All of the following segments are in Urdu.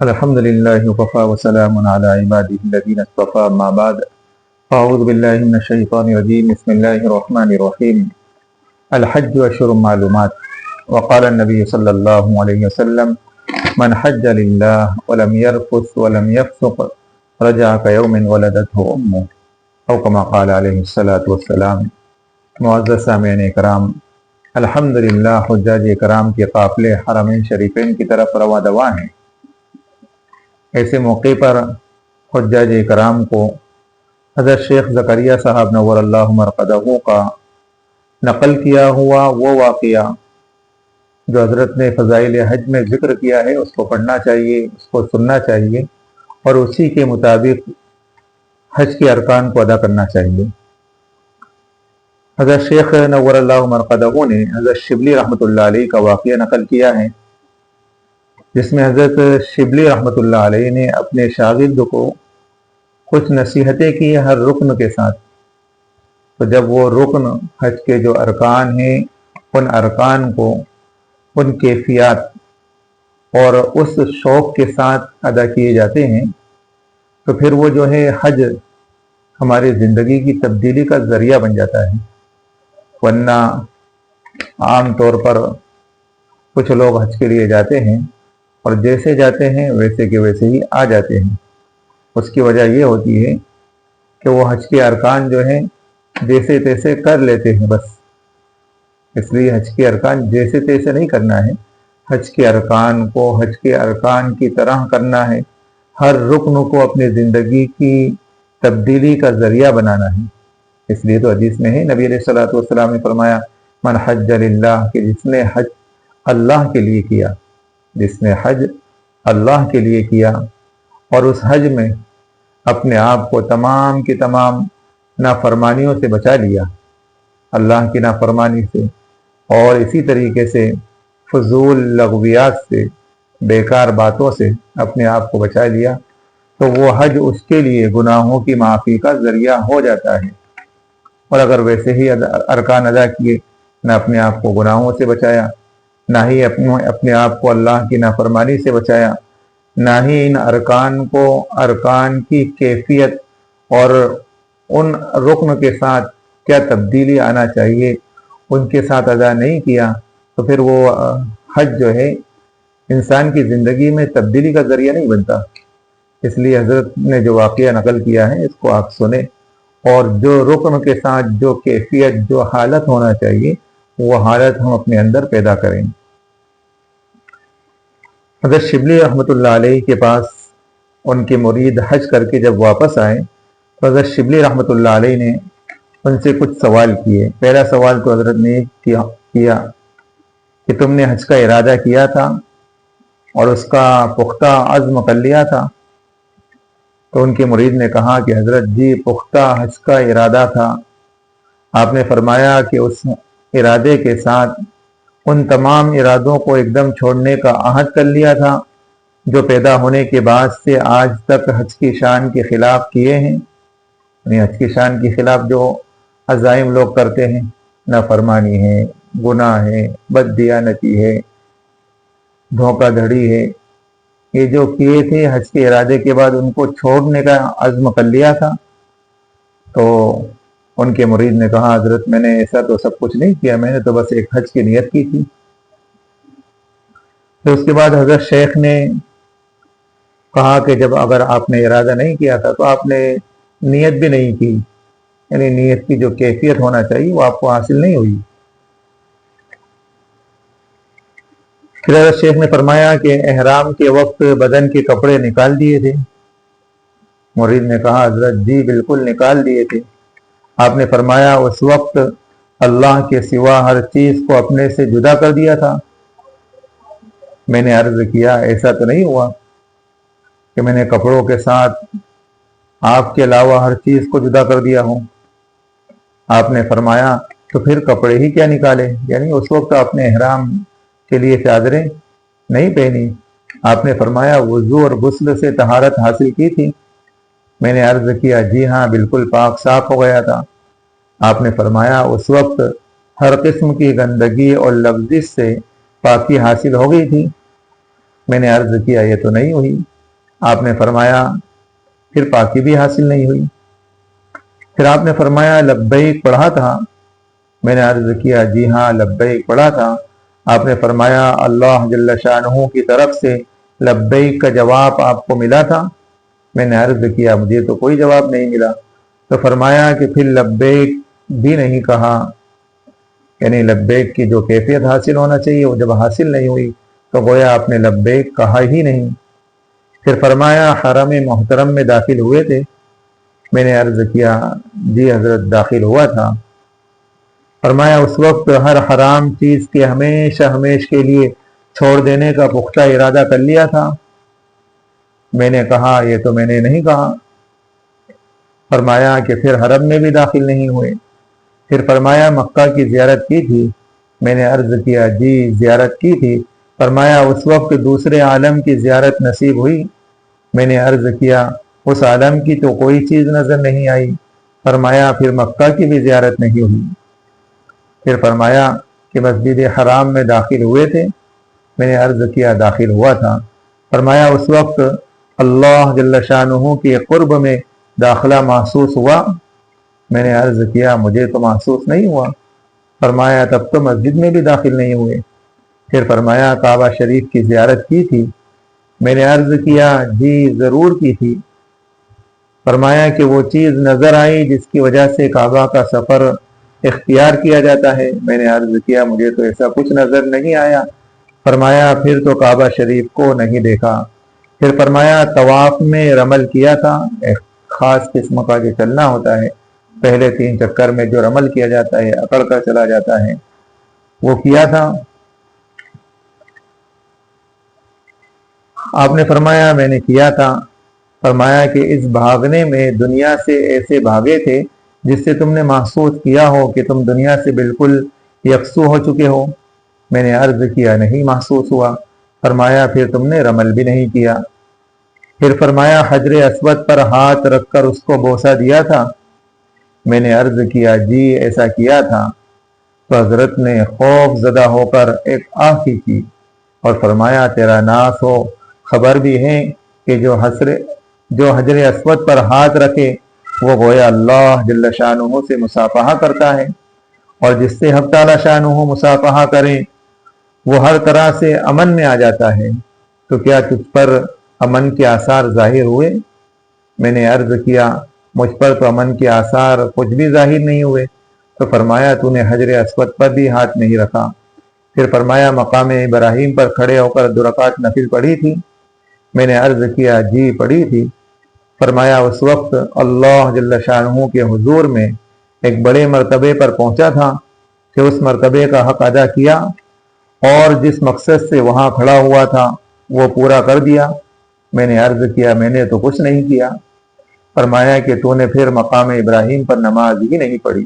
الحمد لله وكفى وسلام على عباده الذين اصطفى ما بعد أعوذ بالله من الشيطان الرجيم بسم الله الرحمن الرحيم الحج أشهر معلومات وقال النبي صلى الله عليه وسلم من حج لله ولم يرفث ولم يفسق رجع كيوم ولدته أمه أو كما قال عليه الصلاة والسلام۔ معزز سامعین کرام، الحمدللہ حجاج کرام کے قافلے حرمین شریفین کی طرف رواں دواں ہیں۔ ایسے موقع پر حجاج کرام کو حضرت شیخ زکریا صاحب نور اللہ مرقدہ کا نقل کیا ہوا وہ واقعہ جو حضرت نے فضائل حج میں ذکر کیا ہے اس کو پڑھنا چاہیے، اس کو سننا چاہیے اور اسی کے مطابق حج کے ارکان کو ادا کرنا چاہیے۔ حضرت شیخ نور اللہ مرقدہ نے حضرت شبلی رحمۃ اللہ علیہ کا واقعہ نقل کیا ہے، جس میں حضرت شبلی رحمۃ اللہ علیہ نے اپنے شاگرد کو کچھ نصیحتیں کی ہر رکن کے ساتھ۔ تو جب وہ رکن حج کے جو ارکان ہیں ان ارکان کو ان کیفیات اور اس شوق کے ساتھ ادا کیے جاتے ہیں تو پھر وہ جو ہے حج ہماری زندگی کی تبدیلی کا ذریعہ بن جاتا ہے۔ ورنہ عام طور پر کچھ لوگ حج کے لیے جاتے ہیں اور جیسے جاتے ہیں ویسے کے ویسے ہی آ جاتے ہیں۔ اس کی وجہ یہ ہوتی ہے کہ وہ حج کے ارکان جو ہیں جیسے تیسے کر لیتے ہیں بس۔ اس لیے حج کے ارکان جیسے تیسے نہیں کرنا ہے، حج کے ارکان کو حج کے ارکان کی طرح کرنا ہے، ہر رکن کو اپنی زندگی کی تبدیلی کا ذریعہ بنانا ہے۔ اس لیے تو حدیث میں ہے، نبی علیہ الصلوۃ والسلام نے فرمایا من حج للہ، کہ جس نے حج اللہ کے لیے کیا، جس نے حج اللہ کے لیے کیا اور اس حج میں اپنے آپ کو تمام کی تمام نافرمانیوں سے بچا لیا، اللہ کی نافرمانی سے اور اسی طریقے سے فضول لغویات سے، بیکار باتوں سے اپنے آپ کو بچا لیا، تو وہ حج اس کے لیے گناہوں کی معافی کا ذریعہ ہو جاتا ہے۔ اور اگر ویسے ہی ارکان ادا کیے، نہ اپنے آپ کو گناہوں سے بچایا، نہ ہی اپنے آپ کو اللہ کی نافرمانی سے بچایا، نہ ہی ان ارکان کو ارکان کی کیفیت اور ان رکن کے ساتھ کیا تبدیلی آنا چاہیے ان کے ساتھ ادا نہیں کیا، تو پھر وہ حج جو ہے انسان کی زندگی میں تبدیلی کا ذریعہ نہیں بنتا۔ اس لیے حضرت نے جو واقعہ نقل کیا ہے اس کو آپ سنیں اور جو رکن کے ساتھ جو کیفیت جو حالت ہونا چاہیے وہ حالت ہم اپنے اندر پیدا کریں۔ حضرت شبلی رحمۃ اللہ علیہ کے پاس ان کے مرید حج کر کے جب واپس آئے تو حضرت شبلی رحمۃ اللہ علیہ نے ان سے کچھ سوال کیے۔ پہلا سوال تو حضرت نے کیا کہ تم نے حج کا ارادہ کیا تھا اور اس کا پختہ عزم کر لیا تھا؟ تو ان کے مرید نے کہا کہ حضرت جی پختہ حج کا ارادہ تھا۔ آپ نے فرمایا کہ اس ارادے کے ساتھ ان تمام ارادوں کو ایک دم چھوڑنے کا عہد کر لیا تھا جو پیدا ہونے کے بعد سے آج تک حج کی شان کے خلاف کیے ہیں، یعنی حج کی شان کے خلاف جو عزائم لوگ کرتے ہیں، نافرمانی ہے، گناہ ہے، بددیانتی ہے، دھوکہ دھڑی ہے، یہ جو کیے تھے حج کے ارادے کے بعد ان کو چھوڑنے کا عزم کر لیا تھا۔ تو ان کے مرید نے کہا حضرت میں نے ایسا تو سب کچھ نہیں کیا، میں نے تو بس ایک حج کی نیت کی تھی۔ پھر اس کے بعد حضرت شیخ نے کہا کہ جب اگر آپ نے ارادہ نہیں کیا تھا تو آپ نے نیت بھی نہیں کی، یعنی نیت کی جو کیفیت ہونا چاہیے وہ آپ کو حاصل نہیں ہوئی۔ پھر حضرت شیخ نے فرمایا کہ احرام کے وقت بدن کے کپڑے نکال دیے تھے؟ مرید نے کہا حضرت جی بالکل نکال دیے تھے۔ آپ نے فرمایا اس وقت اللہ کے سوا ہر چیز کو اپنے سے جدا کر دیا تھا؟ میں نے عرض کیا ایسا تو نہیں ہوا کہ میں نے کپڑوں کے ساتھ آپ کے علاوہ ہر چیز کو جدا کر دیا ہوں۔ آپ نے فرمایا تو پھر کپڑے ہی کیا نکالے، یعنی اس وقت آپ نے احرام کے لیے چادریں نہیں پہنی؟ آپ نے فرمایا وضو اور غسل سے طہارت حاصل کی تھی؟ میں نے عرض کیا جی ہاں بالکل پاک صاف ہو گیا تھا۔ آپ نے فرمایا اس وقت ہر قسم کی گندگی اور لغزش سے پاکی حاصل ہو گئی تھی؟ میں نے عرض کیا یہ تو نہیں ہوئی۔ آپ نے فرمایا پھر پاکی بھی حاصل نہیں ہوئی؟ پھر آپ نے فرمایا لبیک پڑھا تھا؟ میں نے عرض کیا جی ہاں لبیک پڑھا تھا۔ آپ نے فرمایا اللہ جل شانہ کی طرف سے لبیک کا جواب آپ کو ملا تھا؟ میں نے عرض کیا مجھے تو کوئی جواب نہیں ملا۔ تو فرمایا کہ پھر لبیک بھی نہیں کہا، یعنی لبیک کی جو کیفیت حاصل ہونا چاہیے وہ جب حاصل نہیں ہوئی تو گویا آپ نے لبیک کہا ہی نہیں۔ پھر فرمایا حرم محترم میں داخل ہوئے تھے؟ میں نے عرض کیا جی حضرت داخل ہوا تھا۔ فرمایا اس وقت ہر حرام چیز کے ہمیشہ ہمیش کے لیے چھوڑ دینے کا پختہ ارادہ کر لیا تھا؟ میں نے کہا یہ تو میں نے نہیں کہا۔ فرمایا کہ پھر حرم میں بھی داخل نہیں ہوئے؟ پھر فرمایا مکہ کی زیارت کی تھی؟ میں نے عرض کیا جی زیارت کی تھی۔ فرمایا اس وقت دوسرے عالم کی زیارت نصیب ہوئی؟ میں نے عرض کیا اس عالم کی تو کوئی چیز نظر نہیں آئی۔ فرمایا پھر مکہ کی بھی زیارت نہیں ہوئی؟ پھر فرمایا کہ مسجد حرام میں داخل ہوئے تھے؟ میں نے عرض کیا داخل ہوا تھا۔ فرمایا اس وقت اللہ جل شانہ کے قرب میں داخلہ محسوس ہوا؟ میں نے عرض کیا مجھے تو محسوس نہیں ہوا۔ فرمایا تب تو مسجد میں بھی داخل نہیں ہوئے؟ پھر فرمایا کعبہ شریف کی زیارت کی تھی؟ میں نے عرض کیا جی ضرور کی تھی۔ فرمایا کہ وہ چیز نظر آئی جس کی وجہ سے کعبہ کا سفر اختیار کیا جاتا ہے؟ میں نے عرض کیا مجھے تو ایسا کچھ نظر نہیں آیا۔ فرمایا پھر تو کعبہ شریف کو نہیں دیکھا۔ پھر فرمایا طواف میں رمل کیا تھا؟ ایک خاص قسم کا جو چلنا ہوتا ہے، پہلے 3 چکر میں جو رمل کیا جاتا ہے اکڑ کر چلا جاتا ہے، وہ کیا تھا؟ آپ نے فرمایا میں نے کیا تھا۔ فرمایا کہ اس بھاگنے میں دنیا سے ایسے بھاگے تھے جس سے تم نے محسوس کیا ہو کہ تم دنیا سے بالکل یکسو ہو چکے ہو؟ میں نے عرض کیا نہیں محسوس ہوا۔ فرمایا پھر تم نے رمل بھی نہیں کیا؟ پھر فرمایا حجر اسود پر ہاتھ رکھ کر اس کو بوسہ دیا تھا؟ میں نے عرض کیا جی ایسا کیا تھا۔ تو حضرت نے خوف زدہ ہو کر ایک آہ کی اور فرمایا تیرا ناس ہو، خبر بھی ہے کہ جو حجر اسود پر ہاتھ رکھے وہ گویا اللہ جل شانہ سے مصافحہ کرتا ہے، اور جس سے حق تعالی شانہ مصافحہ کرے وہ ہر طرح سے امن میں آ جاتا ہے۔ تو کیا تجھ پر امن کے آثار ظاہر ہوئے؟ میں نے عرض کیا مجھ پر تو امن کے آثار کچھ بھی ظاہر نہیں ہوئے۔ تو فرمایا تو نے حجر اسود پر بھی ہاتھ نہیں رکھا؟ پھر فرمایا مقام ابراہیم پر کھڑے ہو کر 2 رکعت نفل پڑھی تھی؟ میں نے عرض کیا جی پڑھی تھی۔ فرمایا اس وقت اللہ جل شانہ کے حضور میں ایک بڑے مرتبے پر پہنچا تھا کہ اس مرتبے کا حق ادا کیا اور جس مقصد سے وہاں کھڑا ہوا تھا وہ پورا کر دیا؟ میں نے عرض کیا میں نے تو کچھ نہیں کیا۔ فرمایا کہ تو نے پھر مقام ابراہیم پر نماز ہی نہیں پڑھی۔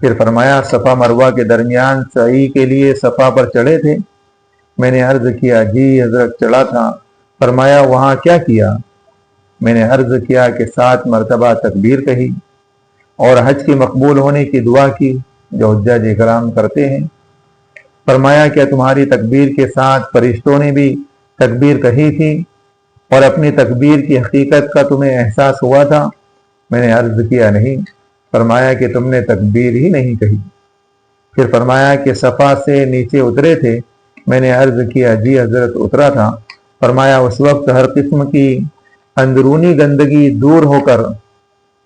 پھر فرمایا صفا مروہ کے درمیان سعی کے لیے صفا پر چڑھے تھے؟ میں نے عرض کیا جی حضرت چڑھا تھا۔ فرمایا وہاں کیا کیا؟ میں نے عرض کیا کہ 7 مرتبہ تکبیر کہی اور حج کی مقبول ہونے کی دعا کی جو حجاج اکرام کرتے ہیں۔ فرمایا کیا تمہاری تکبیر کے ساتھ فرشتوں نے بھی تکبیر کہی تھی اور اپنی تکبیر کی حقیقت کا تمہیں احساس ہوا تھا؟ میں نے عرض کیا نہیں۔ فرمایا کہ تم نے تکبیر ہی نہیں کہی۔ پھر فرمایا کہ صفا سے نیچے اترے تھے؟ میں نے عرض کیا جی حضرت اترا تھا۔ فرمایا اس وقت ہر قسم کی اندرونی گندگی دور ہو کر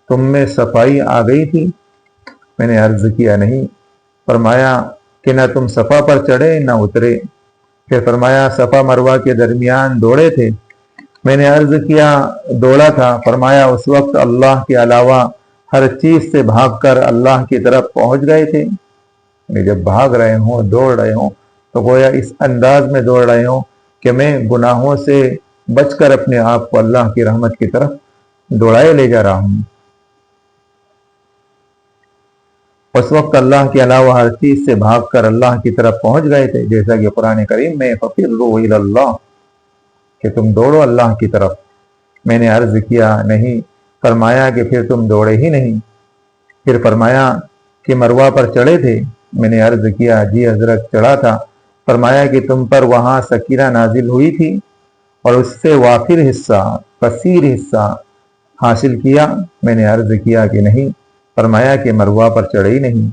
تم میں صفائی آ گئی تھی؟ میں نے عرض کیا نہیں۔ فرمایا کہ نہ تم صفا پر چڑھے نہ اترے؟ پھر فرمایا صفا مروہ کے درمیان دوڑے تھے؟ میں نے عرض کیا دوڑا تھا۔ فرمایا اس وقت اللہ کے علاوہ ہر چیز سے بھاگ کر اللہ کی طرف پہنچ گئے تھے؟ جب بھاگ رہے ہوں دوڑ رہے ہوں تو گویا اس انداز میں دوڑ رہے ہوں کہ میں گناہوں سے بچ کر اپنے آپ کو اللہ کی رحمت کی طرف دوڑائے لے جا رہا ہوں۔ اس وقت اللہ کے علاوہ ہر چیز سے بھاگ کر اللہ کی طرف پہنچ گئے تھے، جیسا کہ قرآن کریم میں فَفِرُّوا إِلَى اللَّهِ کہ تم دوڑو اللہ کی طرف۔ میں نے عرض کیا نہیں۔ فرمایا کہ پھر تم دوڑے ہی نہیں؟ پھر فرمایا کہ مروہ پر چڑھے تھے؟ میں نے عرض کیا جی حضرت چڑھا تھا۔ فرمایا کہ تم پر وہاں سکینہ نازل ہوئی تھی اور اس سے وافر حصہ، کثیر حصہ حاصل کیا؟ میں نے عرض کیا کہ نہیں۔ فرمایا کہ مروہ پر چڑھے ہی نہیں۔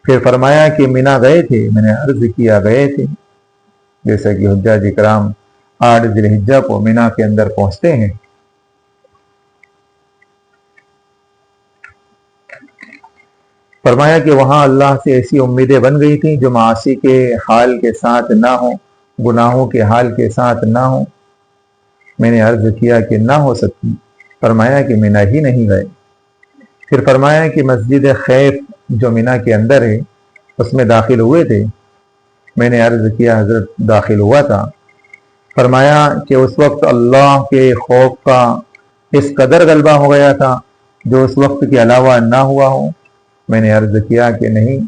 پھر فرمایا کہ مینا گئے تھے؟ میں نے عرض کیا گئے تھے۔ جیسا کہ حجاج کرام 8 ذی الحجہ کو مینا کے اندر پہنچتے ہیں۔ فرمایا کہ وہاں اللہ سے ایسی امیدیں بن گئی تھیں جو معاصی کے حال کے ساتھ نہ ہوں، گناہوں کے حال کے ساتھ نہ ہوں۔ میں نے عرض کیا کہ نہ ہو سکتی۔ فرمایا کہ مینا ہی نہیں گئے۔ پھر فرمایا کہ مسجد خیف جو مینا کے اندر ہے اس میں داخل ہوئے تھے؟ میں نے عرض کیا حضرت داخل ہوا تھا۔ فرمایا کہ اس وقت اللہ کے خوف کا اس قدر غلبہ ہو گیا تھا جو اس وقت کے علاوہ نہ ہوا ہو؟ میں نے عرض کیا کہ نہیں۔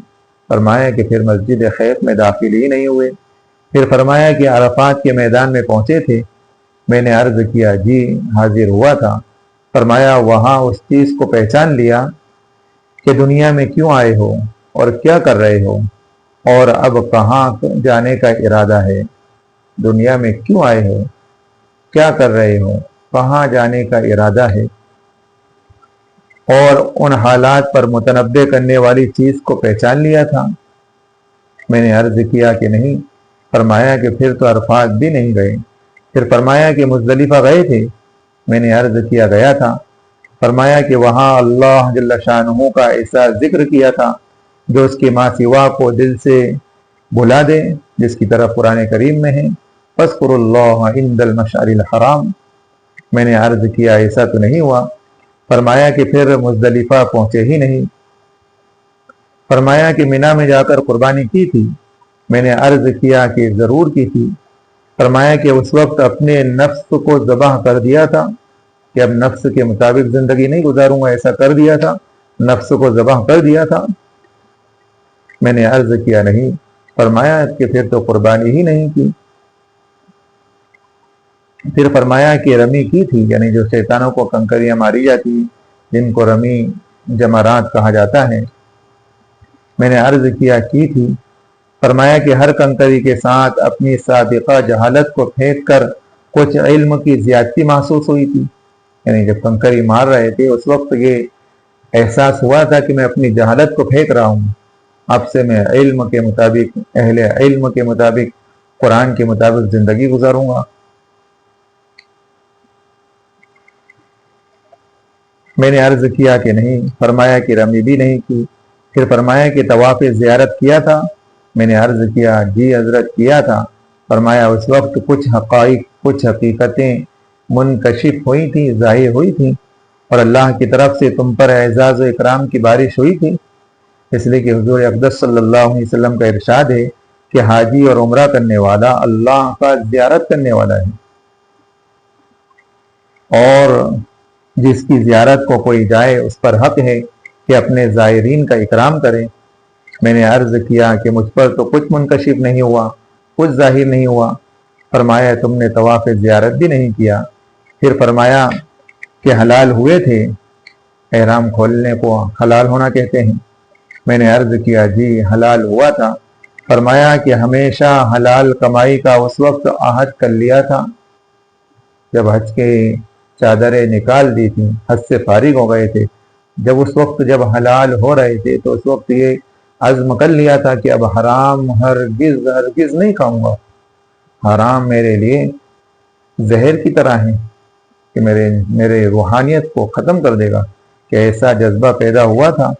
فرمایا کہ پھر مسجد خیف میں داخل ہی نہیں ہوئے۔ پھر فرمایا کہ عرفات کے میدان میں پہنچے تھے؟ میں نے عرض کیا جی حاضر ہوا تھا۔ فرمایا وہاں اس چیز کو پہچان لیا کہ دنیا میں کیوں آئے ہو اور کیا کر رہے ہو اور اب کہاں جانے کا ارادہ ہے؟ دنیا میں کیوں آئے ہو، کیا کر رہے ہو، کہاں جانے کا ارادہ ہے، اور ان حالات پر متنبع کرنے والی چیز کو پہچان لیا تھا؟ میں نے عرض کیا کہ نہیں۔ فرمایا کہ پھر تو عرفات بھی نہیں گئے۔ پھر فرمایا کہ مزدلفہ گئے تھے؟ میں نے عرض کیا گیا تھا۔ فرمایا کہ وہاں اللہ جل شانہ کا ایسا ذکر کیا تھا جو اس کے ماں سوا کو دل سے بھلا دے، جس کی طرف قرآن کریم میں ہے فاذکروا اللہ عند المشعر الحرام۔ میں نے عرض کیا ایسا تو نہیں ہوا۔ فرمایا کہ پھر مزدلفہ پہنچے ہی نہیں۔ فرمایا کہ مینا میں جا کر قربانی کی تھی؟ میں نے عرض کیا کہ ضرور کی تھی۔ فرمایا کہ اس وقت اپنے نفس کو ذبح کر دیا تھا کہ اب نفس کے مطابق زندگی نہیں گزاروں گا، ایسا کر دیا تھا، نفس کو ذبح کر دیا تھا؟ میں نے عرض کیا نہیں۔ فرمایا کہ پھر تو قربانی ہی نہیں کی۔ پھر فرمایا کہ رمی کی تھی، یعنی جو شیطانوں کو کنکریاں ماری جاتی جن کو رمی جمرات کہا جاتا ہے؟ میں نے عرض کیا کی تھی۔ فرمایا کہ ہر کنکری کے ساتھ اپنی سابقہ جہالت کو پھینک کر کچھ علم کی زیادتی محسوس ہوئی تھی، یعنی جب کنکری مار رہے تھے اس وقت یہ احساس ہوا تھا کہ میں اپنی جہالت کو پھینک رہا ہوں، اب سے میں علم کے مطابق، اہل علم کے مطابق، قرآن کے مطابق زندگی گزاروں گا۔ میں نے عرض کیا کہ نہیں۔ فرمایا کہ رمی بھی نہیں کی۔ پھر فرمایا کہ طواف زیارت کیا تھا؟ میں نے عرض کیا جی حضرت کیا تھا۔ فرمایا اس وقت کچھ حقائق، کچھ حقیقتیں منکشف ہوئی تھیں، ظاہر ہوئی تھیں، اور اللہ کی طرف سے تم پر اعزاز و اکرام کی بارش ہوئی تھی، اس لیے کہ حضور اقدس صلی اللہ علیہ وسلم کا ارشاد ہے کہ حاجی اور عمرہ کرنے والا اللہ کا زیارت کرنے والا ہے، اور جس کی زیارت کو کوئی جائے اس پر حق ہے کہ اپنے زائرین کا اکرام کرے۔ میں نے عرض کیا کہ مجھ پر تو کچھ منکشف نہیں ہوا، کچھ ظاہر نہیں ہوا۔ فرمایا تم نے طواف زیارت بھی نہیں کیا۔ پھر فرمایا کہ حلال ہوئے تھے؟ احرام کھولنے کو حلال ہونا کہتے ہیں۔ میں نے عرض کیا جی حلال ہوا تھا۔ فرمایا کہ ہمیشہ حلال کمائی کا اس وقت عہد کر لیا تھا جب حج کے چادریں نکال دی تھی، حج سے فارغ ہو گئے تھے، جب اس وقت جب حلال ہو رہے تھے تو اس وقت یہ عزم کر لیا تھا کہ اب حرام ہرگز ہرگز نہیں کھاؤں گا۔ حرام میرے لیے زہر کی طرح ہے کہ میرے روحانیت کو ختم کر دے گا، کہ ایسا جذبہ پیدا ہوا تھا۔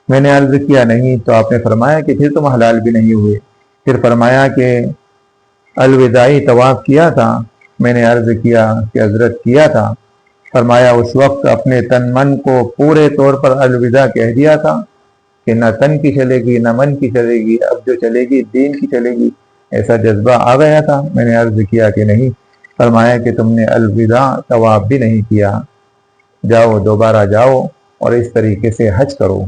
میں نے عرض کیا نہیں۔ تو آپ نے فرمایا کہ پھر تم حلال بھی نہیں ہوئے۔ پھر فرمایا کہ الوداعی طواف کیا تھا؟ میں نے عرض کیا کہ حضرت کیا تھا۔ فرمایا اس وقت اپنے تن من کو پورے طور پر الوداع کہہ دیا تھا کہ نہ تن کی چلے گی نہ من کی چلے گی، اب جو چلے گی دین کی چلے گی، ایسا جذبہ آ گیا تھا؟ میں نے عرض کیا کہ نہیں۔ فرمایا کہ تم نے الوداع طواف بھی نہیں کیا، جاؤ دوبارہ جاؤ اور اس طریقے سے حج کرو۔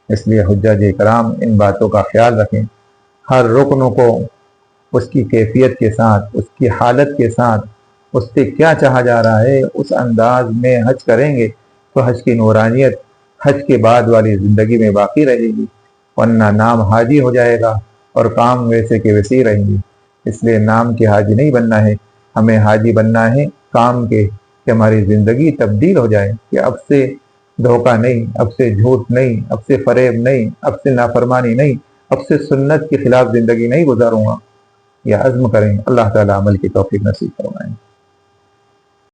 اس لیے حجاج کرام ان باتوں کا خیال رکھیں، ہر رکن کو اس کی کیفیت کے ساتھ، اس کی حالت کے ساتھ، اس سے کیا چاہا جا رہا ہے اس انداز میں حج کریں گے تو حج کی نورانیت حج کے بعد والی زندگی میں باقی رہے گی، ورنہ نام حاجی ہو جائے گا اور کام ویسے کے ویسے ہی رہیں گے۔ اس لیے نام کے حاجی نہیں بننا ہے، ہمیں حاجی بننا ہے کام کے، کہ ہماری زندگی تبدیل ہو جائے، کہ اب سے دھوکہ نہیں، اب سے جھوٹ نہیں، اب سے فریب نہیں، اب سے نافرمانی نہیں، اب سے سنت کے خلاف زندگی نہیں گزاروں گا۔ یہ عزم کریں، اللہ تعالیٰ عمل کی توفیق نصیب فرمائیں۔